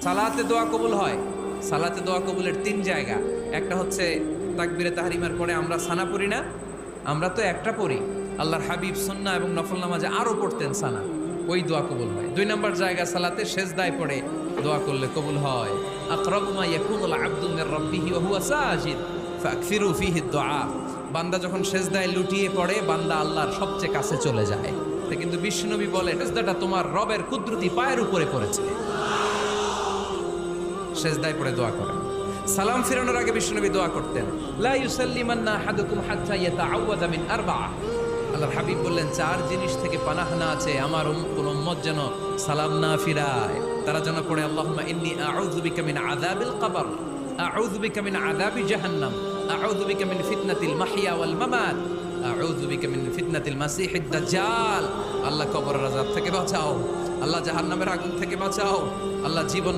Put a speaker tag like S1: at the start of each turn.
S1: সালাতে দোয়া কবুল হয়। সালাতে দোয়া কবুলের 3 জায়গা। একটা হচ্ছে তাকবীরে তাহরিমার পরে আমরা সানা পড়ি না, আমরা তো একটা পড়ি। আল্লাহর হাবিব সুন্নাহ এবং নফল নামাজে আরো পড়তেন সানা, ওই দোয়া কবুল হয়। 2 নম্বর জায়গা সালাতে সেজদায় পড়ে দোয়া করলে কবুল হয়। আকরাবু মা ইয়াকুনুল আবদু মির রাব্বিহি ওয়া হুয়া সাজিদ ফাকসিরু ফিহি দুআ। বান্দা যখন সেজদায় লুটিয়ে পড়ে, বান্দা আল্লাহর সবচেয়ে কাছে চলে যায়। তা কিন্তু বিশ্বনবী বলে, সেজদাটা তোমার রবের কুদরতি পায়ের উপরে পড়েছে। সেজদায় পড়ে দোয়া করেন। সালাম ফিরানোর আগে বিশ্বনবী দোয়া করতেন, লা ইউসাল্লিমান্না আহাদুকুম হাত্তা ইয়াতাআওয়াযা মিন আরবাআ। আল্লাহর হাবিব বললেন, 4 জিনিস থেকে পানাহ না আছে আমার কোন উম্মত যেন সালাম না ফিরায়। তারা যেন পড়ে, আল্লাহুম্মা ইন্নী আউযু বিকা মিন আযাবিল কবর, আউযু বিকা মিন আযাবি জাহান্নাম, আউযু বিকা মিন ফিতনাতিল মাহইয়া ওয়াল মামাত, আউযু বিকা মিন ফিতনাতিল মাসিহিদ দাজ্জাল। আল্লাহ কবরের আযাব থেকে বাঁচাও, আল্লাহ জাহান্নামের আগুন থেকে বাঁচাও, আল্লাহ জীবন